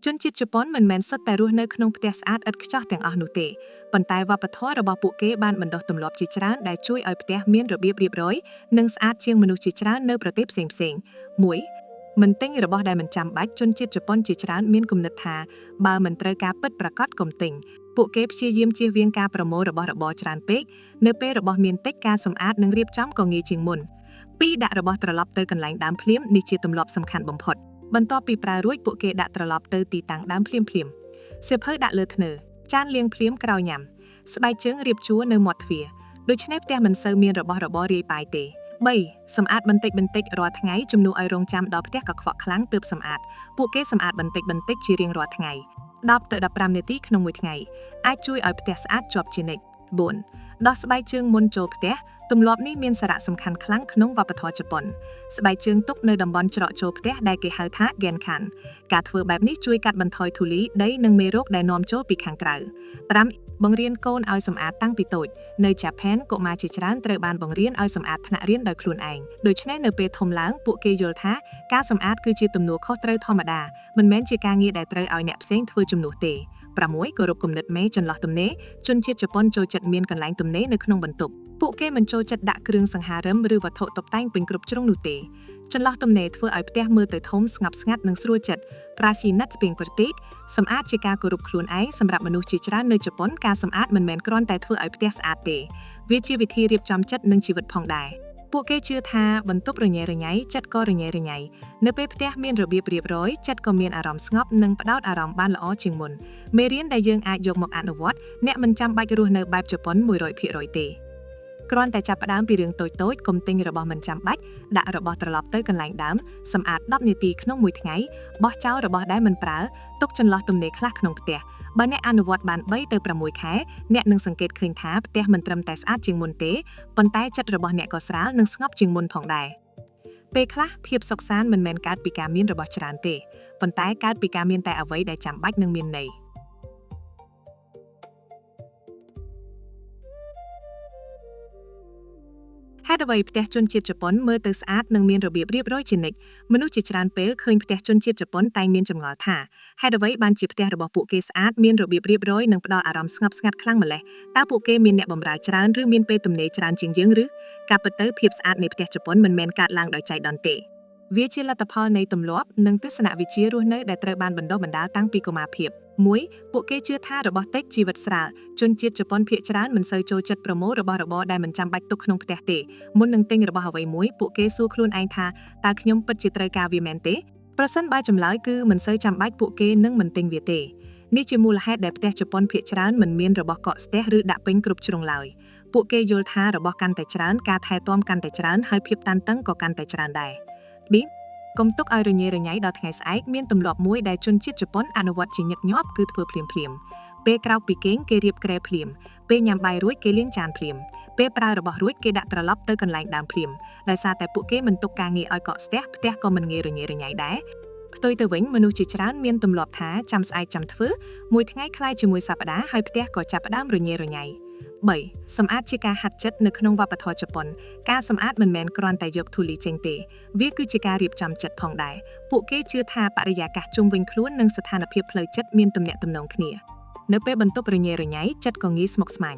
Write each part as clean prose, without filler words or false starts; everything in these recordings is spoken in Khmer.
ជនជាតិជប៉ុនមិនមែនសុទ្ធតែរស់នៅក្នុងផ្ទះស្អាតឥតខ្ចោះទាំងអស់នោះទេប៉ុន្តែវប្បធម៌របស់ពួកគេបានបណ្ដុះទម្លាប់ជាច្រើនដែលជួយឲ្យផ្ទះមានរបៀបរៀបរយនិងស្អាតជាងមនុស្សជាច្រើននៅប្រទេសផ្សេងៗ1មិនទិញរបស់ដែលមិនចាំបាច់ជនជាតិជប៉ុនជាច្រើនមានគំនិតថាបើមិនត្រូវការពិតប្រាកដកុំទិញពួកគេព្យាយាមជៀសវាងការប្រមូលរបស់របរច្រើនពេកនៅពេលរបស់មានតិចការសម្អាតនិងរៀបចំក៏ងាយជាងមុន2ដាក់របស់ត្រឡប់ទៅកន្លែងដើមភ្លាមនេះជាទម្លាប់សំខាន់បំផុតបន្ទាប់ពីប្រើរួចពួកគេដាក់ត្រឡប់ទៅទីតាំងដើមភ្លាមសៀវភៅដាក់លើធ្នើចានលាងភ្លាមក្រោយញ៉ាំស្បែកជើងរៀបជួរនៅមាត់ទ្វារដូច្នេះផ្ទះមិនសូវមានរបស់របររាយប៉ាយទេ3សម្អាតបន្តិចរាល់ថ្ងៃជំនួសឲ្យរងចាំដល់ផ្ទះកខ្វក់ខ្លាំងទើបសម្អាតពួកគេសម្អាតបន្តិចជារៀងរាល់ថ្ងៃ10ទៅ15នាទីក្នុងមួយថ្ងៃអាចជួយឲ្យផ្ទះស្អាតជាប់ជានិច្ច4ដោះស្បែកជើងមុនចូលផ្ទះទម្លាប់នេះមានសារៈសំខាន់ខ្លាំងក្នុងវប្បធម៌ជប៉ុនស្បែកជើងទុកនៅតំបន់ច្រកចូលផ្ទះដែលគេហៅថា Genkan ការធ្វើបែបនេះជួយកាត់បន្ថយធូលីដីនិងមេរោគដែលនាំចូលពីខាងក្រៅ5បង្រៀនកូនឲ្យសម្អាតតាំងពីតូចនៅ Japan កុមារជាច្រើនត្រូវបានបង្រៀនឲ្យសម្អាតថ្នាក់រៀនដោយខ្លួនឯងដូច្នេះនៅពេលធំឡើងពួកគេយល់ថាការសម្អាតគឺជាទំនួលខុសត្រូវធម្មតាមិនមែនជាការងារដែលត្រូវឲ្យអ្នកផ្សេងធ្វើជំនួសទេ6គោរពគំនិតមេចន្លោះទំនេរជនជាតិជប៉ុនចូលចិត្តមានកន្លែងទំនេរនៅក្នុងបន្ទប់ពួកគេមិនចូលចិត្តដាក់គ្រឿងសង្ហារិមឬវត្ថុតុបតែងពេញគ្រប់ជ្រុងនោះទេចន្លោះទំនេរធ្វើឲ្យផ្ទះមើលទៅធំស្ងប់ស្ងាត់និងស្រួលចិត្តប្រាស៊ីណាត់ស្ពីងប្រទីកសម្អាតជាការគោរពខ្លួនឯងសម្រាប់មនុស្សជាច្រើននៅជប៉ុនការសម្អាតមិនមែនគ្រាន់តែធ្វើឲ្យផ្ទះស្អាតទេវាជាវិធីរៀបចំចិត្តនិងជីវិតផងដែរពួកគេជឿថាបន្ទប់រញ៉េរញ៉ៃចិត្តក៏រញ៉េរញ៉ៃនៅពេលផ្ទះមានរបៀបរៀបរយចិត្តក៏មានអារម្មណ៍ស្ងប់និងផ្ដោតអារម្មណ៍បានល្អជាងមុនមេរៀនដែលយើងអាចយកមកអនុវត្តអ្នកមិនចាំបាច់រស់នៅបែបជប៉ុន 100% ទេគ្រាន់តែចាប់ផ្ដើមពីរឿងតូចកុំទិញរបស់មិនចាំបាច់ដាក់របស់ត្រឡប់ទៅកន្លែងដើមសម្អាត10នាទីក្នុងមួយថ្ងៃបោះចោលរបស់ដែលមិនប្រើទុកចន្លោះទំនេរខ្លះក្នុងផ្ទះបើអ្នកអនុវត្តបាន3ទៅ6ខែអ្នកនឹងសង្កេតឃើញថាផ្ទះមិនត្រឹមតែស្អាតជាងមុនទេប៉ុន្តែចិត្តរបស់អ្នកក៏ស្រាលនិងស្ងប់ជាងមុនផងដែរពេលខ្លះភាពសុខសាន្តមិនមែនកើតពីការមានរបស់ច្រើនទេប៉ុន្តែកើតពីការមានតែអ្វីដែលចាំបាច់និងមានន័យហេតុអ្វីផ្ទះជនជាតិជប៉ុនមើលទៅស្អាតនិងមានរបៀបរៀបរយជានិច្ចមនុស្សជាច្រើនពេលឃើញផ្ទះជនជាតិជប៉ុនតែងមានចម្ងល់ថាហេតុអ្វីបានជាផ្ទះរបស់ពួកគេស្អាតមានរបៀបរៀបរយនិងផ្ដល់អារម្មណ៍ស្ងប់ស្ងាត់ខ្លាំងម្ល៉េះតើពួកគេមានអ្នកបម្រើច្រើនឬមានពេលទំនេរច្រើនជាងយើងឬការពិតទៅភាពស្អាតនៃផ្ទះជប៉ុនមិនមែនកើតឡើងដោយចៃដន្យទេវាជាលទ្ធផលនៃទម្លាប់និងទស្សនវិជ្ជារស់នៅដែលត្រូវបានបណ្ដុះបណ្ដាលតាំងពីកុមារភាព1ពួកគេជឿថារបស់តិចជីវិតស្រាលជនជាតិជប៉ុនភាគច្រើនមិនសូវចូលចិត្តប្រមូលរបស់របរដែលមិនចាំបាច់ទុកក្នុងផ្ទះទេមុននឹងទិញរបស់អ្វីមួយពួកគេសួរខ្លួនឯងថាតើខ្ញុំពិតជាត្រូវការវាមែនទេប្រសិនបើចម្លើយគឺមិនសូវចាំបាច់ពួកគេនឹងមិនទិញវាទេនេះជាមូលហេតុដែលផ្ទះជប៉ុនភាគច្រើនមិនមានរបស់កកស្ទះឬដាក់ពេញគ្រប់ជ្រុងឡើយពួកគេយល់ថារបស់កាន់តែច្រើនការថែទាំកាន់តែច្រើនហើយភាពតានតឹងក៏កាន់តែច្រើនដែរកុំទុកឲ្យរញ៉េរញ៉ៃដល់ថ្ងៃស្អែកមានទម្លាប់មួយដែលជនជាតិជប៉ុនអនុវត្តជាញឹកញាប់គឺធ្វើភ្លាមពេលក្រោកពីគេងគេរៀបក្រែភ្លាមពេលញ៉ាំបាយរួចគេលាងចានភ្លាមពេលប្រើរបស់រួចគេដាក់ត្រឡប់ទៅកន្លែងដើមភ្លាមដោយសារតែពួកគេមិនទុកការងារឲ្យកកស្ទះផ្ទះក៏មិនងាយរញ៉េរញ៉ៃដែរផ្ទុយទៅវិញមនុស្សជាច្រើនមានទម្លាប់ថាចាំស្អែកចាំធ្វើមួយថ្ងៃคล้ายជាមួយសប្តាហ៍ហើយផ្ទះក៏ចាប់ផ្ដើមរញ៉េរញ៉ៃ3សម្អាតជាការហាត់ចិត្តនៅក្នុងវប្បធម៌ជប៉ុនការសម្អាតមិនមែនគ្រាន់តែយកធូលីចេញទេវាគឺជាការរៀបចំចិត្តផងដែរពួកគេជឿថាបរិយាកាសជុំវិញខ្លួននិងស្ថានភាពផ្លូវចិត្តមានទំនាក់ទំនងគ្នានៅពេលបន្ទប់រញ៉េរញ៉ៃចិត្តក៏ងាយស្មុគស្មាញ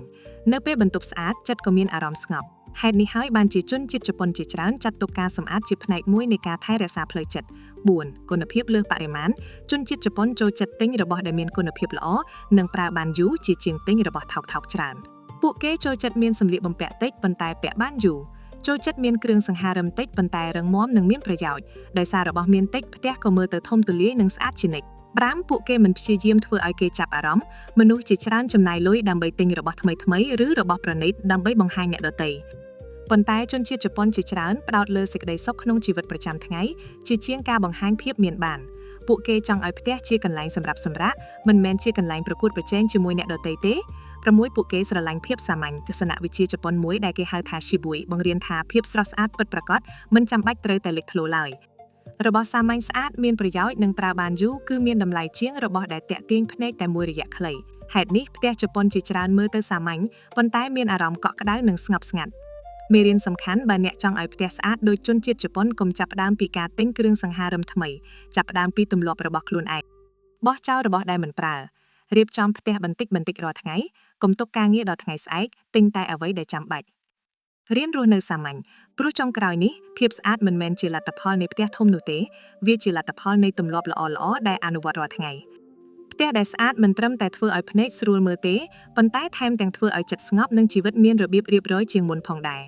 នៅពេលបន្ទប់ស្អាតចិត្តក៏មានអារម្មណ៍ស្ងប់ហេតុនេះហើយបានជាជនជាតិជប៉ុនជាច្រើនចាត់ទុកការសម្អាតជាផ្នែកមួយនៃការថែរក្សាផ្លូវចិត្ត4គុណភាពលើសបរិមាណជនជាតិជប៉ុនចូលចិត្តទិញរបស់ដែលមានគុណភាពល្អនិងប្រើបានយូរជាជាងទិញរបស់ថោកច្រើនពួកគេចូលចិត្តមានសម្លៀកបំពាក់តិចប៉ុន្តែពាក់បានយូរចូលចិត្តមានគ្រឿងសង្ហារិមតិចប៉ុន្តែរឹងមាំនិងមានប្រយោជន៍ដោយសាររបស់មានតិចផ្ទះក៏មើលទៅធំទូលាយនិងស្អាតជានិច្ច5ពួកគេមិនព្យាយាមធ្វើឲ្យគេចាប់អារម្មណ៍មនុស្សជាច្រើនចំណាយលុយដើម្បីទិញរបស់ថ្មីឬរបស់ប្រណីតដើម្បីបង្ហាញអ្នកដទៃប៉ុន្តែជនជាតិជប៉ុនជាច្រើនផ្ដោតលើសេចក្តីសុខក្នុងជីវិតប្រចាំថ្ងៃជាជាងការបង្ហាញភាពមានបានពួកគេចង់ឲ្យផ្ទះជាកន្លែងសម្រាប់សម្រាកមិនមែនជាកន្លែងប្រកួតប្រជែងជាមួយអ្នកដទៃទេ6ពួកគេស្រឡាញ់ភាពសាមញ្ញទស្សនវិជ្ជាជប៉ុនមួយដែលគេហៅថា Shibui បង្រៀនថាភាពស្រស់ស្អាតពិតប្រាកដមិនចាំបាច់ត្រូវតែលេចធ្លោឡើយរបស់សាមញ្ញស្អាតមានប្រយោជន៍និងប្រើបានយូរគឺមានតម្លៃជាងរបស់ដែលទាក់ទាញភ្នែកតែមួយរយៈខ្លីហេតុនេះផ្ទះជប៉ុនជាច្រើនមើលទៅសាមញ្ញប៉ុន្តែមានអារម្មណ៍កក់ក្ដៅនិងស្ងប់ស្ងាត់មេរៀនសំខាន់បើអ្នកចង់ឲ្យផ្ទះស្អាតដូចជនជាតិជប៉ុនកុំចាប់ផ្ដើមពីការទិញគ្រឿងសង្ហារិមថ្មីចាប់ផ្ដើមពីទម្លាប់របស់ខ្លួនឯង បោះចោលរបស់ដែលមិនប្រើរៀបចំផ្ទះបន្តិចបន្តិចរាល់ថ្ងៃកុំទុកការងារដល់ថ្ងៃស្អែកទិញតែអ្វីដែលចាំបាច់រៀនរស់នៅសាមញ្ញព្រោះចុងក្រោយនេះភាពស្អាតមិនមែនជាលទ្ធផលនៃផ្ទះធំនោះទេវាជាលទ្ធផលនៃទម្លាប់ល្អៗដែលអនុវត្តរាល់ថ្ងៃផ្ទះដែលស្អាតមិនត្រឹមតែធ្វើឲ្យភ្នែកស្រួលមើលទេប៉ុន្តែថែមទាំងធ្វើឲ្យចិត្តស្ងប់និងជីវិតមានរបៀបរៀបរយជាងមុនផងដែរ